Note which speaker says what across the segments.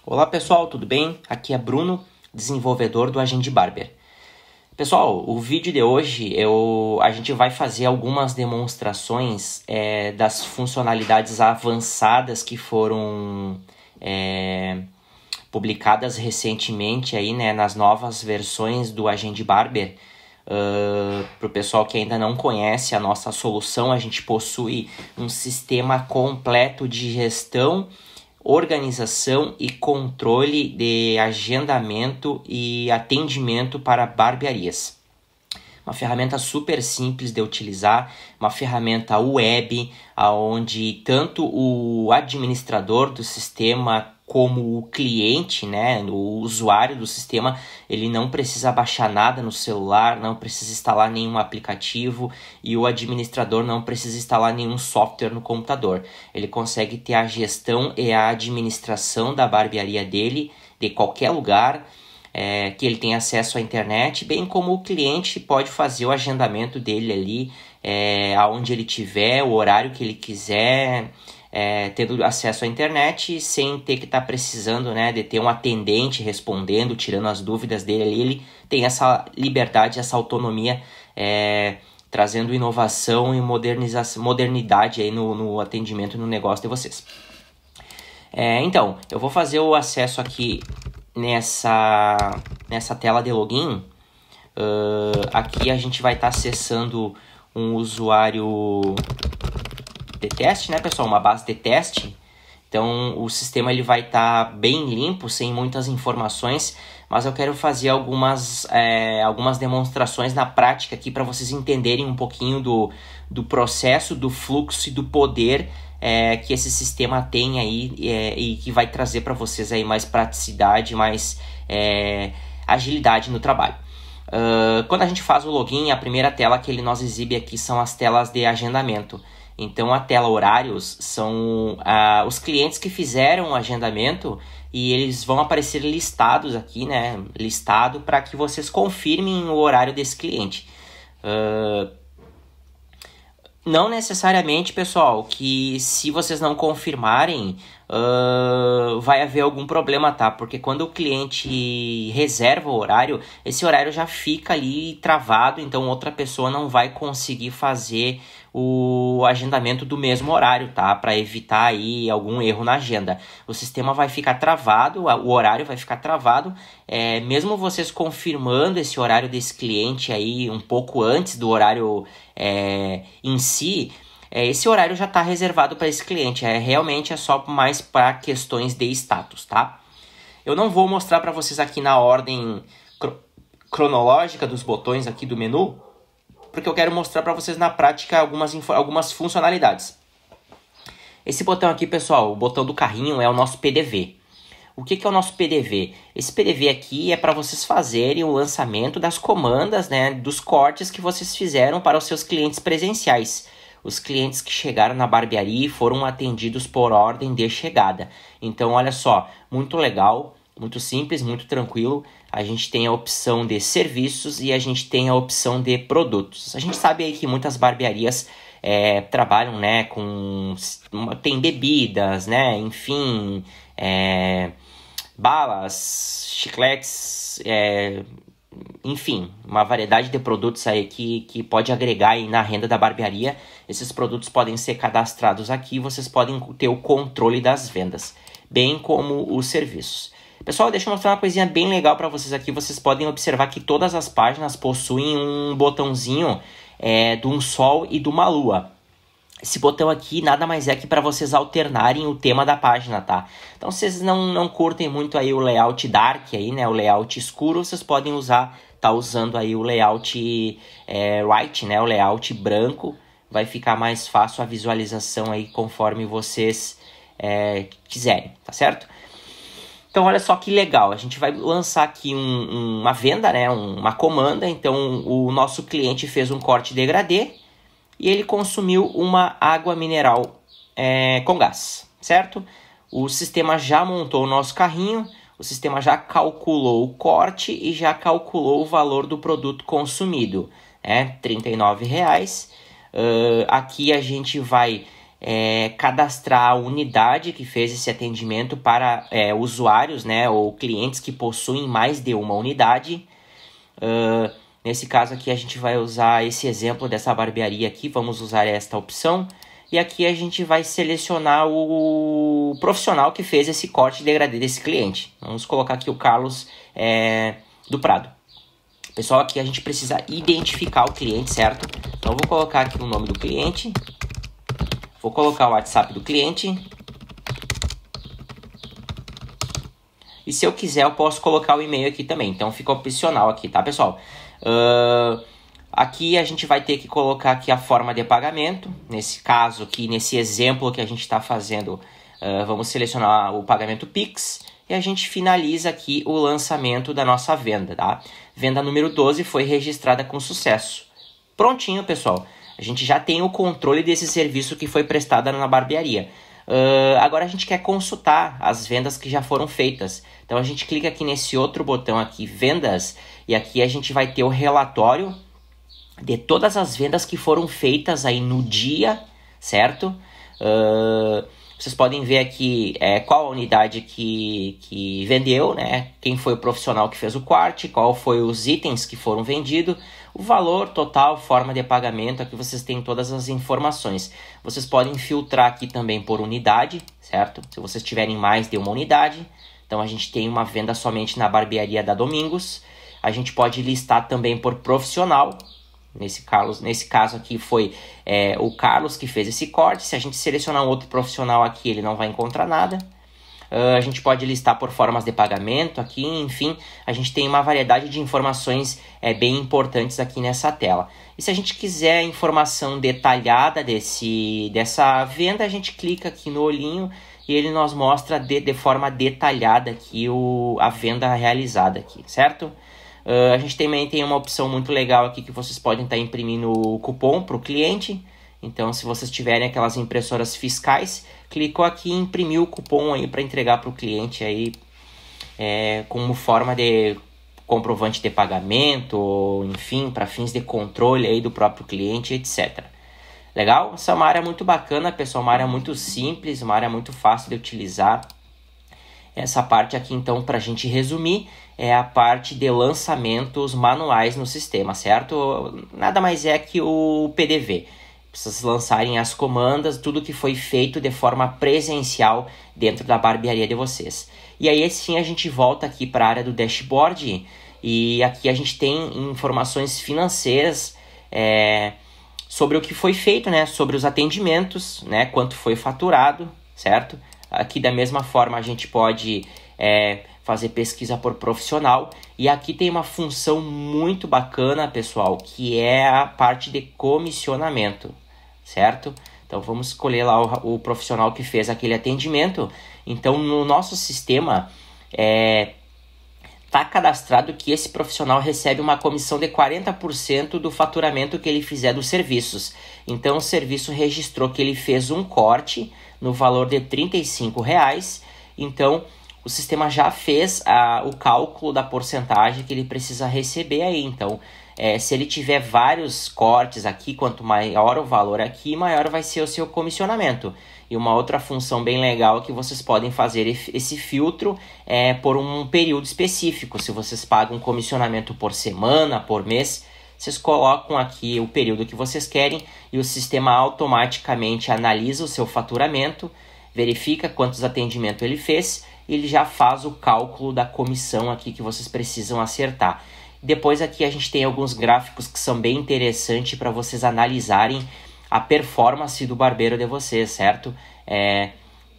Speaker 1: Olá pessoal, tudo bem? Aqui é Bruno, desenvolvedor do Agende Barber. Pessoal, o vídeo de hoje a gente vai fazer algumas demonstrações das funcionalidades avançadas que foram publicadas recentemente aí, né, nas novas versões do Agende Barber. Para o pessoal que ainda não conhece a nossa solução, a gente possui um sistema completo de gestão, organização e controle de agendamento e atendimento para barbearias. Uma ferramenta super simples de utilizar, uma ferramenta web, onde tanto o administrador do sistema como o cliente, né, o usuário do sistema, ele não precisa baixar nada no celular, não precisa instalar nenhum aplicativo e o administrador não precisa instalar nenhum software no computador. Ele consegue ter a gestão e a administração da barbearia dele, de qualquer lugar, que ele tem acesso à internet, bem como o cliente pode fazer o agendamento dele ali, aonde ele tiver, o horário que ele quiser, tendo acesso à internet, sem ter que estar precisando, né, de ter um atendente respondendo, tirando as dúvidas dele ali. Ele tem essa liberdade, essa autonomia, trazendo inovação e modernidade aí no atendimento, no negócio de vocês. Então, eu vou fazer o acesso aqui nessa tela de login. Aqui a gente vai estar acessando um usuário de teste, né, pessoal? Uma base de teste. Então, o sistema ele vai estar bem limpo, sem muitas informações, mas eu quero fazer algumas demonstrações na prática aqui para vocês entenderem um pouquinho do processo, do fluxo e do poder que esse sistema tem aí e que vai trazer para vocês aí mais praticidade, mais agilidade no trabalho. Quando a gente faz o login, a primeira tela que ele nos exibe aqui são as telas de agendamento. Então, a tela horários são os clientes que fizeram o agendamento e eles vão aparecer listados aqui, né? Listado para que vocês confirmem o horário desse cliente. Não necessariamente, pessoal, que se vocês não confirmarem, vai haver algum problema, tá? Porque quando o cliente reserva o horário, esse horário já fica ali travado, então outra pessoa não vai conseguir fazer o agendamento do mesmo horário, tá? Para evitar aí algum erro na agenda. O sistema vai ficar travado, o horário vai ficar travado, mesmo vocês confirmando esse horário desse cliente aí um pouco antes do horário em si, esse horário já está reservado para esse cliente. Realmente é só mais para questões de status, tá? Eu não vou mostrar para vocês aqui na ordem cronológica dos botões aqui do menu, porque eu quero mostrar para vocês na prática algumas funcionalidades. Esse botão aqui, pessoal, o botão do carrinho é o nosso PDV. O que é o nosso PDV? Esse PDV aqui é para vocês fazerem o lançamento das comandas, né, dos cortes que vocês fizeram para os seus clientes presenciais. Os clientes que chegaram na barbearia e foram atendidos por ordem de chegada. Então, olha só, muito legal, muito simples, muito tranquilo. A gente tem a opção de serviços e a gente tem a opção de produtos. A gente sabe aí que muitas barbearias trabalham, né, tem bebidas, né, enfim, balas, chicletes, enfim, uma variedade de produtos aí que pode agregar aí na renda da barbearia. Esses produtos podem ser cadastrados aqui, vocês podem ter o controle das vendas, bem como os serviços. Pessoal, deixa eu mostrar uma coisinha bem legal para vocês aqui. Vocês podem observar que todas as páginas possuem um botãozinho de um sol e de uma lua. Esse botão aqui nada mais é que para vocês alternarem o tema da página, tá? Então, se vocês não curtem muito aí o layout dark aí, né, o layout escuro, vocês podem tá usando aí o layout white, né, o layout branco. Vai ficar mais fácil a visualização aí conforme vocês quiserem, tá certo? Então, olha só que legal, a gente vai lançar aqui uma venda, né, uma comanda. Então, o nosso cliente fez um corte degradê e ele consumiu uma água mineral com gás, certo? O sistema já montou o nosso carrinho, o sistema já calculou o corte e já calculou o valor do produto consumido, R$ 39,00. Aqui a gente vai cadastrar a unidade que fez esse atendimento para usuários, né, ou clientes que possuem mais de uma unidade. Nesse caso aqui a gente vai usar esse exemplo dessa barbearia aqui, vamos usar esta opção. E aqui a gente vai selecionar o profissional que fez esse corte de degradê desse cliente. Vamos colocar aqui o Carlos do Prado. Pessoal, aqui a gente precisa identificar o cliente, certo? Então eu vou colocar aqui o nome do cliente. Vou colocar o WhatsApp do cliente. E se eu quiser, eu posso colocar o e-mail aqui também. Então fica opcional aqui, tá, pessoal? Aqui a gente vai ter que colocar aqui a forma de pagamento. Nesse caso aqui, nesse exemplo que a gente está fazendo, vamos selecionar o pagamento Pix. E a gente finaliza aqui o lançamento da nossa venda, tá? Venda número 12 foi registrada com sucesso. Prontinho, pessoal. A gente já tem o controle desse serviço que foi prestado na barbearia. Agora a gente quer consultar as vendas que já foram feitas. Então a gente clica aqui nesse outro botão aqui, vendas. E aqui a gente vai ter o relatório de todas as vendas que foram feitas aí no dia, certo? Vocês podem ver aqui qual a unidade que vendeu, né? Quem foi o profissional que fez o corte, qual foi os itens que foram vendidos, o valor total, forma de pagamento, aqui vocês têm todas as informações. Vocês podem filtrar aqui também por unidade, certo? Se vocês tiverem mais de uma unidade, então a gente tem uma venda somente na barbearia da Domingos. A gente pode listar também por profissional. Nesse caso aqui foi o Carlos que fez esse corte. Se a gente selecionar um outro profissional aqui, ele não vai encontrar nada. A gente pode listar por formas de pagamento aqui, enfim, a gente tem uma variedade de informações bem importantes aqui nessa tela. E se a gente quiser informação detalhada dessa venda, a gente clica aqui no olhinho e ele nos mostra de forma detalhada aqui a venda realizada aqui, certo? A gente também tem uma opção muito legal aqui que vocês podem estar imprimindo o cupom para o cliente. Então, se vocês tiverem aquelas impressoras fiscais, clicou aqui e imprimiu o cupom aí para entregar para o cliente aí como forma de comprovante de pagamento, ou, enfim, para fins de controle aí do próprio cliente, etc. Legal? Essa é uma área muito bacana, pessoal, uma área muito simples, uma área muito fácil de utilizar. Essa parte aqui, então, para a gente resumir, é a parte de lançamentos manuais no sistema, certo? Nada mais é que o PDV. Vocês lançarem as comandas, tudo que foi feito de forma presencial dentro da barbearia de vocês. E aí, sim, a gente volta aqui para a área do dashboard e aqui a gente tem informações financeiras sobre o que foi feito, né? Sobre os atendimentos, né? Quanto foi faturado, certo? Aqui da mesma forma a gente pode fazer pesquisa por profissional. E aqui tem uma função muito bacana, pessoal, que é a parte de comissionamento, certo? Então vamos escolher lá o profissional que fez aquele atendimento. Então no nosso sistema está cadastrado que esse profissional recebe uma comissão de 40% do faturamento que ele fizer dos serviços. Então o serviço registrou que ele fez um corte no valor de R$ 35. Então o sistema já fez o cálculo da porcentagem que ele precisa receber aí. Então, se ele tiver vários cortes aqui, quanto maior o valor aqui, maior vai ser o seu comissionamento. E uma outra função bem legal é que vocês podem fazer esse filtro por um período específico. Se vocês pagam comissionamento por semana, por mês, vocês colocam aqui o período que vocês querem e o sistema automaticamente analisa o seu faturamento, verifica quantos atendimentos ele fez, ele já faz o cálculo da comissão aqui que vocês precisam acertar. Depois aqui a gente tem alguns gráficos que são bem interessantes para vocês analisarem a performance do barbeiro de vocês, certo?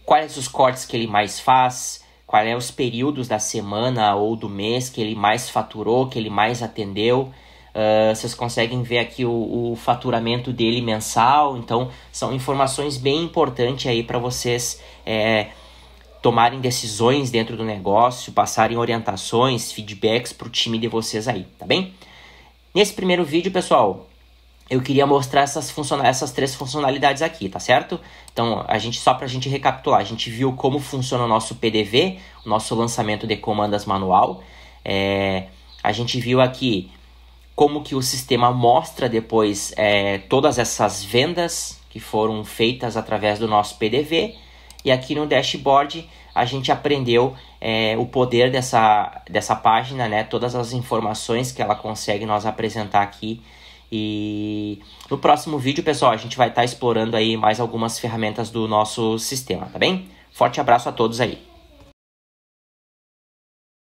Speaker 1: Quais os cortes que ele mais faz, quais os períodos da semana ou do mês que ele mais faturou, que ele mais atendeu. Vocês conseguem ver aqui o faturamento dele mensal. Então são informações bem importantes aí para vocês tomarem decisões dentro do negócio, passarem orientações, feedbacks para o time de vocês aí, tá bem? Nesse primeiro vídeo, pessoal, eu queria mostrar essas três funcionalidades aqui, tá certo? Então, só para a gente recapitular, a gente viu como funciona o nosso PDV, o nosso lançamento de comandas manual. A gente viu aqui como que o sistema mostra depois todas essas vendas que foram feitas através do nosso PDV. E aqui no dashboard a gente aprendeu o poder dessa página, né? Todas as informações que ela consegue nos apresentar aqui. E no próximo vídeo, pessoal, a gente vai estar explorando aí mais algumas ferramentas do nosso sistema, tá bem? Forte abraço a todos aí.